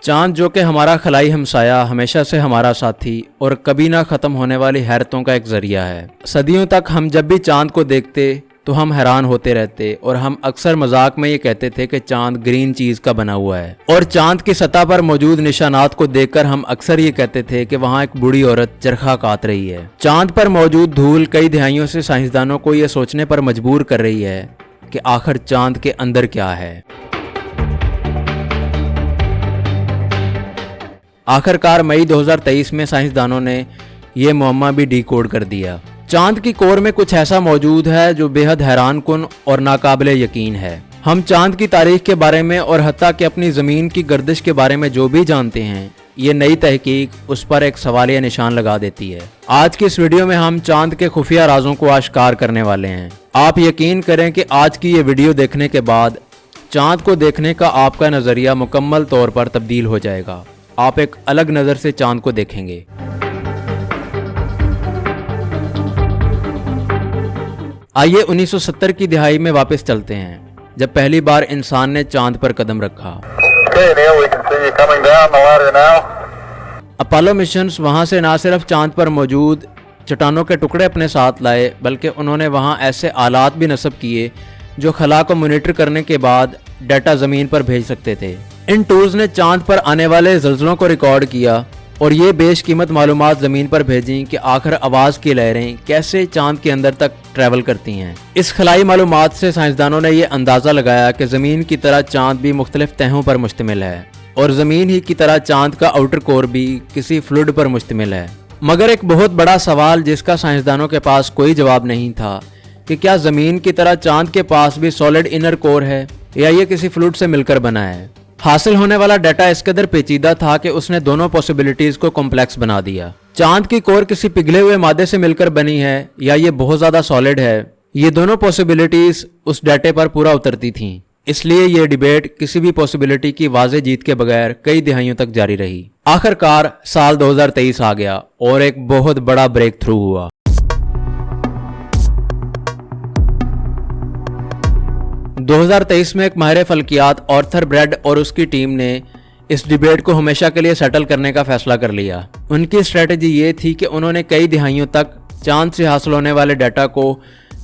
चांद जो कि हमारा खलाई हमसाया, हमेशा से हमारा साथी और कभी ना ख़त्म होने वाली हैरतों का एक ज़रिया है। सदियों तक हम जब भी चांद को देखते तो हम हैरान होते रहते और हम अक्सर मजाक में ये कहते थे कि चांद ग्रीन चीज़ का बना हुआ है। और चांद की सतह पर मौजूद निशानात को देखकर हम अक्सर ये कहते थे कि वहाँ एक बूढ़ी औरत चरखा काट रही है। चांद पर मौजूद धूल कई दहाइयों से साइंसदानों को ये सोचने पर मजबूर कर रही है कि आखिर चांद के अंदर क्या है। आखिरकार मई 2023 में साइंसदानों ने यह मुअम्मा भी डिकोड कर दिया। चांद की कोर में कुछ ऐसा मौजूद है जो बेहद हैरान कुन और नाकाबिले यकीन है। हम चांद की तारीख के बारे में और हत्ता कि अपनी ज़मीन की गर्दिश के बारे में जो भी जानते हैं, ये नई तहकीक उस पर एक सवालिया निशान लगा देती है। आज की इस वीडियो में हम चांद के खुफिया राजों को आश्कार करने वाले हैं। आप यकीन करें कि आज की ये वीडियो देखने के बाद चांद को देखने का आपका नज़रिया मुकम्मल तौर पर तब्दील हो जाएगा। आप एक अलग नज़र से चांद को देखेंगे। आइए 1970 की दिहाई में वापस चलते हैं, जब पहली बार इंसान ने चांद पर कदम रखा। अपोलो मिशंस वहां से न सिर्फ चांद पर मौजूद चट्टानों के टुकड़े अपने साथ लाए, बल्कि उन्होंने वहां ऐसे आलात भी नस्ब किए जो खला को मॉनिटर करने के बाद डाटा ज़मीन पर भेज सकते थे। इन टूल्स ने चांद पर आने वाले ज़ल्ज़लों को रिकॉर्ड किया और ये बेशकीमत मालूमात ज़मीन पर भेजी कि आखिर आवाज़ की लहरें कैसे चांद के अंदर तक ट्रैवल करती हैं। इस खलाई मालूमात से साइंसदानों ने यह अंदाज़ा लगाया कि ज़मीन की तरह चांद भी मुख्तलिफ तहों पर मुश्तमिल है और ज़मीन ही की तरह चांद का आउटर कोर भी किसी फ्लूइड पर मुश्तमिल है। मगर एक बहुत बड़ा सवाल जिसका साइंसदानों के पास कोई जवाब नहीं था कि क्या ज़मीन की तरह चांद के पास भी सॉलिड इनर कोर है या ये किसी फ्लूइड से मिलकर बना है। हासिल होने वाला डाटा इस कदर पेचीदा था कि उसने दोनों पॉसिबिलिटीज को कॉम्प्लेक्स बना दिया। चांद की कोर किसी पिघले हुए मादे से मिलकर बनी है या ये बहुत ज्यादा सॉलिड है, ये दोनों पॉसिबिलिटीज उस डाटे पर पूरा उतरती थीं। इसलिए ये डिबेट किसी भी पॉसिबिलिटी की वाज़े जीत के बगैर कई दिहाइयों तक जारी रही। आखिरकार साल 2023 आ गया और एक बहुत बड़ा ब्रेक थ्रू हुआ। दो 2023 में एक माहिर फल्कियात आर्थर ब्रेड और उसकी टीम ने इस डिबेट को हमेशा के लिए सेटल करने का फैसला कर लिया। उनकी स्ट्रेटजी ये थी कि उन्होंने कई दिहाइयों तक चांद से हासिल होने वाले डाटा को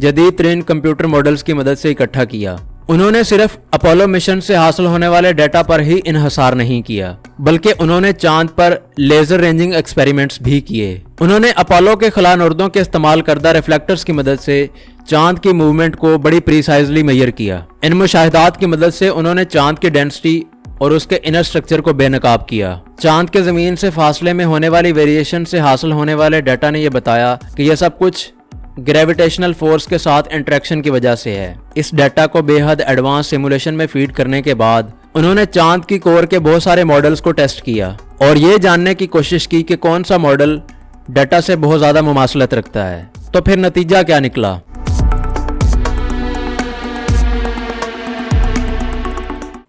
जदीद तरीन कंप्यूटर मॉडल्स की मदद से इकट्ठा किया। उन्होंने सिर्फ अपोलो मिशन से हासिल होने वाले डाटा पर ही इन्हसार नहीं किया, बल्कि उन्होंने चांद पर लेजर रेंजिंग एक्सपेरिमेंट्स भी किए। उन्होंने अपोलो के खला नुर्दों के इस्तेमाल करदा रिफ्लेक्टर्स की मदद से चांद की मूवमेंट को बड़ी प्रीसाइजली मेजर किया। इन मुशाहिदात की मदद से उन्होंने चांद की डेंसिटी और उसके इनर स्ट्रक्चर को बेनकाब किया। चांद के ज़मीन से फासले में होने वाली वेरिएशन से हासिल होने वाले डाटा ने यह बताया कि यह सब कुछ ग्रेविटेशनल फोर्स के साथ इंटरेक्शन की वजह से है। इस डाटा को बेहद एडवांस सिमुलेशन में फीड करने के बाद उन्होंने चांद की कोर के बहुत सारे मॉडल्स को टेस्ट किया और ये जानने की कोशिश की कि कौन सा मॉडल डाटा से बहुत ज्यादा मुमासलत रखता है। तो फिर नतीजा क्या निकला?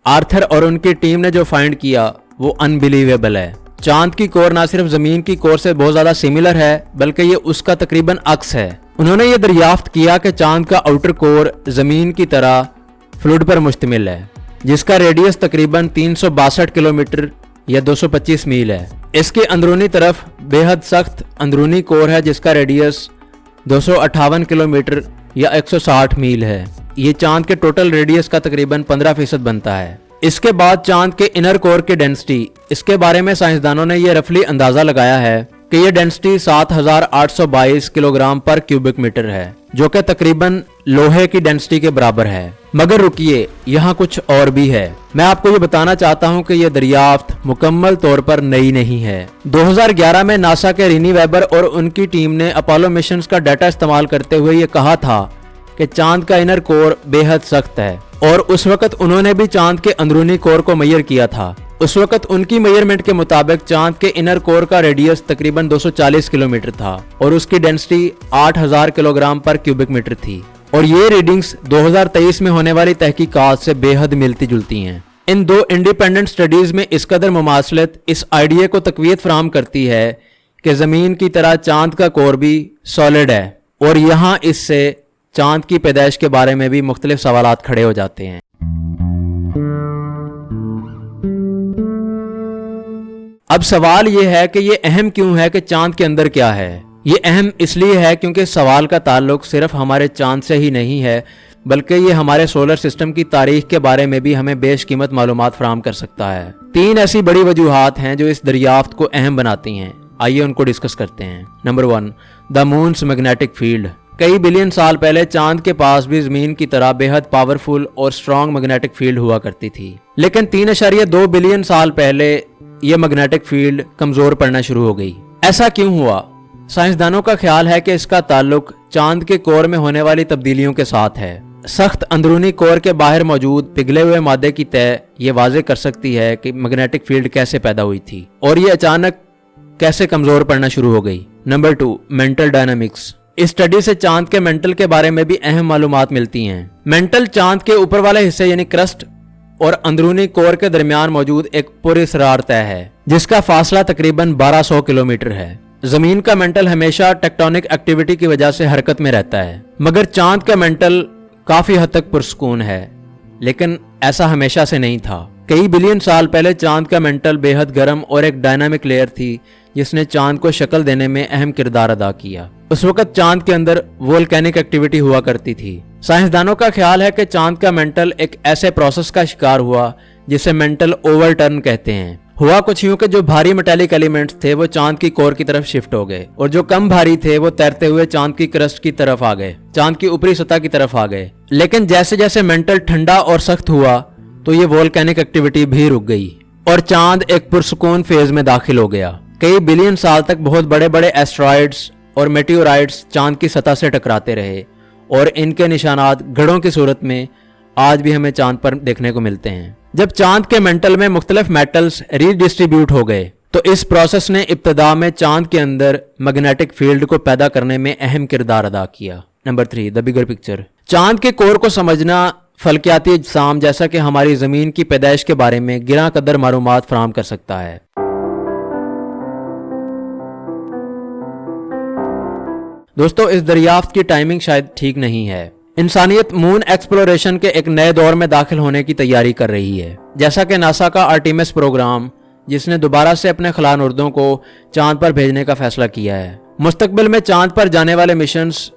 आर्थर और उनकी टीम ने जो फाइंड किया वो अनबिलीवेबल है। चांद की कोर ना सिर्फ जमीन की कोर से बहुत ज्यादा सिमिलर है, बल्कि ये उसका तकरीबन अक्स है। उन्होंने ये दरियाफ्त किया कि चांद का आउटर कोर जमीन की तरह फ्लूइड पर मुश्तमिल है, जिसका रेडियस तकरीबन 362 किलोमीटर या 225 मील है। इसके अंदरूनी तरफ बेहद सख्त अंदरूनी कोर है जिसका रेडियस 258 किलोमीटर या 160 मील है। ये चांद के टोटल रेडियस का तकरीबन 15% बनता है। इसके बाद चांद के इनर कोर की डेंसिटी, इसके बारे में साइंसदानों ने यह रफली अंदाजा लगाया है कि यह डेंसिटी 7822 किलोग्राम पर क्यूबिक मीटर है, जो कि तकरीबन लोहे की डेंसिटी के बराबर है। मगर रुकिए, यहाँ कुछ और भी है। मैं आपको ये बताना चाहता हूँ कि यह दरियाफ्त मुकम्मल तौर पर नई नहीं है। 2011 में नासा के रीनी वेबर और उनकी टीम ने अपोलो मिशन का डाटा इस्तेमाल करते हुए ये कहा था कि चांद का इनर कोर बेहद सख्त है और उस वक्त उन्होंने भी चांद के अंदरूनी कोर को मेजर किया था। उस वक्त उनकी मेजरमेंट के मुताबिक चांद के इनर कोर का रेडियस तकरीबन 240 किलोमीटर था और उसकी डेंसिटी 8000 किलोग्राम पर क्यूबिक मीटर थी। और ये रीडिंग्स 2023 में होने वाली तहकीकात से बेहद मिलती जुलती हैं। इन दो इंडिपेंडेंट स्टडीज में इस कदर मुमासलत इस आइडिया को तकवीत फराहम करती है कि जमीन की तरह चांद का कोर भी सॉलिड है और यहाँ इससे चांद की पैदाइश के बारे में भी मुख्तलिफ सवालात खड़े हो जाते हैं। अब सवाल ये है कि ये अहम क्यों है कि चांद के अंदर क्या है। ये अहम इसलिए है क्योंकि सवाल का ताल्लुक सिर्फ हमारे चांद से ही नहीं है, बल्कि ये हमारे सोलर सिस्टम की तारीख के बारे में भी हमें बेशकीमत मालूमात फराहम कर सकता है। 3 ऐसी बड़ी वजूहात हैं जो इस दरियाफ्त को अहम बनाती हैं। आइए उनको डिस्कस करते हैं। Number 1, the moons magnetic field. कई बिलियन साल पहले चांद के पास भी जमीन की तरह बेहद पावरफुल और स्ट्रॉन्ग मैग्नेटिक फील्ड हुआ करती थी, लेकिन 3.2 बिलियन साल पहले यह मैग्नेटिक फील्ड कमजोर पड़ना शुरू हो गई। ऐसा क्यों हुआ? साइंसदानों का ख्याल है कि इसका ताल्लुक चांद के कोर में होने वाली तब्दीलियों के साथ है। सख्त अंदरूनी कोर के बाहर मौजूद पिघले हुए मादे की तय ये वाज़ेह कर सकती है कि मैग्नेटिक फील्ड कैसे पैदा हुई थी और ये अचानक कैसे कमजोर पड़ना शुरू हो गई। Number 2, mental dynamics. इस स्टडी से चांद के मेंटल के बारे में भी अहम मालूमात मिलती हैं। मेंटल चांद के ऊपर वाले हिस्से यानी क्रस्ट और अंदरूनी कोर के दरमियान मौजूद एक पुरअसरार तय है, जिसका फासला तकरीबन 1200 किलोमीटर है। जमीन का मेंटल हमेशा टेक्टोनिक एक्टिविटी की वजह से हरकत में रहता है, मगर चांद का मेंटल काफी हद तक पुरसकून है, लेकिन ऐसा हमेशा से नहीं था। कई बिलियन साल पहले चांद का मेंटल बेहद गर्म और एक डायनामिक लेयर थी जिसने चांद को शक्ल देने में अहम किरदार अदा किया। उस वक्त चांद के अंदर वोल्केनिक एक्टिविटी हुआ करती थी। साइंसदानों का ख्याल है कि चांद का मेंटल एक ऐसे प्रोसेस का शिकार हुआ जिसे मेंटल ओवरटर्न कहते हैं। हुआ कुछ यूं कि जो भारी मेटेलिक एलिमेंट्स थे वो चांद की कोर की तरफ शिफ्ट हो गए और जो कम भारी थे वो तैरते हुए चांद की क्रस्ट की तरफ आ गए, चांद की ऊपरी सतह की तरफ आ गए। लेकिन जैसे जैसे मेंटल ठंडा और सख्त हुआ तो ये वोल्केनिक एक्टिविटी भी रुक गई और चांद एक पुरसुकून फेज में दाखिल हो गया। कई बिलियन साल तक बहुत बड़े बड़े एस्ट्रॉइड्स और मेटियोराइट्स चांद की सतह से टकराते रहे और इनके निशानात गढ़ों की सूरत में आज भी हमें चांद पर देखने को मिलते हैं। जब चांद के मेंटल में मुख्तलिफ मेटल्स रीडिस्ट्रीब्यूट हो गए तो इस प्रोसेस ने इब्तदा में चांद के अंदर मैग्नेटिक फील्ड को पैदा करने में अहम किरदार अदा किया। Number 3, the bigger picture. चांद के कोर को समझना फल्कियाती इज्साम जैसा कि हमारी जमीन की पैदाइश के बारे में गिरां कदर मालूमात फराहम कर सकता है। दोस्तों, इस दरियाफ्त की टाइमिंग शायद ठीक नहीं है। इंसानियत मून एक्सप्लोरेशन के एक नए दौर में दाखिल होने की तैयारी कर रही है, जैसा कि नासा का आर्टेमिस प्रोग्राम, जिसने दोबारा से अपने खलानुर्दों को चांद पर भेजने का फैसला किया है। मुस्तकबिल में चांद पर जाने वाले मिशंस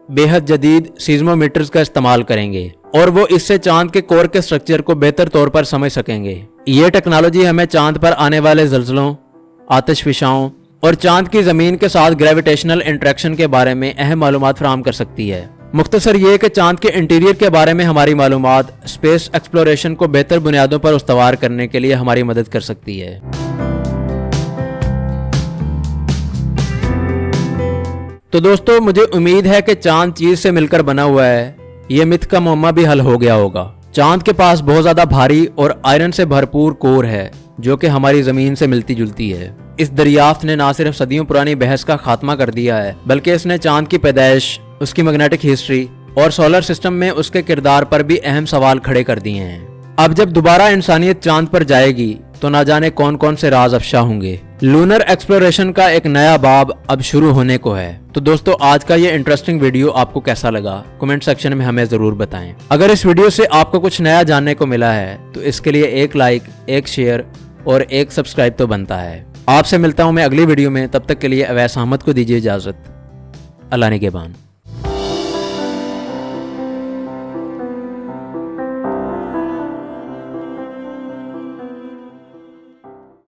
बेहद जदीद सीज़मोमीटर्स का इस्तेमाल करेंगे और वो इससे चांद के कोर के स्ट्रक्चर को बेहतर तौर पर समझ सकेंगे। ये टेक्नोलॉजी हमें चांद पर आने वाले ज़ल्ज़लों, आतिशफिशाओं और चांद की जमीन के साथ ग्रेविटेशनल इंटरेक्शन के बारे में अहम मालूमात फराहम कर सकती है। मुख्तसर ये कि चांद के इंटीरियर के बारे में हमारी मालूमात स्पेस एक्सप्लोरेशन को बेहतर बुनियादों पर उस्तवार करने के लिए हमारी मदद कर सकती है। तो दोस्तों, मुझे उम्मीद है कि चांद चीज से मिलकर बना हुआ है। ये मिथ का मुअम्मा भी हल हो गया होगा। चांद के पास बहुत ज्यादा भारी और आयरन से भरपूर कोर है जो कि हमारी जमीन से मिलती जुलती है। इस दरियाफ्त ने ना सिर्फ सदियों पुरानी बहस का खात्मा कर दिया है, बल्कि इसने चांद की पैदाइश, उसकी मैग्नेटिक हिस्ट्री और सोलर सिस्टम में उसके किरदार पर भी अहम सवाल खड़े कर दिए हैं। अब जब दोबारा इंसानियत चांद पर जाएगी तो ना जाने कौन कौन से राज अफशा होंगे। लूनर एक्सप्लोरेशन का एक नया बाब अब शुरू होने को है। तो दोस्तों, आज का ये इंटरेस्टिंग वीडियो आपको कैसा लगा कमेंट सेक्शन में हमें जरूर बताएं। अगर इस वीडियो से आपको कुछ नया जानने को मिला है तो इसके लिए एक लाइक, एक शेयर और एक सब्सक्राइब तो बनता है। आपसे मिलता हूं मैं अगली वीडियो में। तब तक के लिए अवैस अहमद को दीजिए इजाजत। अल्लाह निगहबान।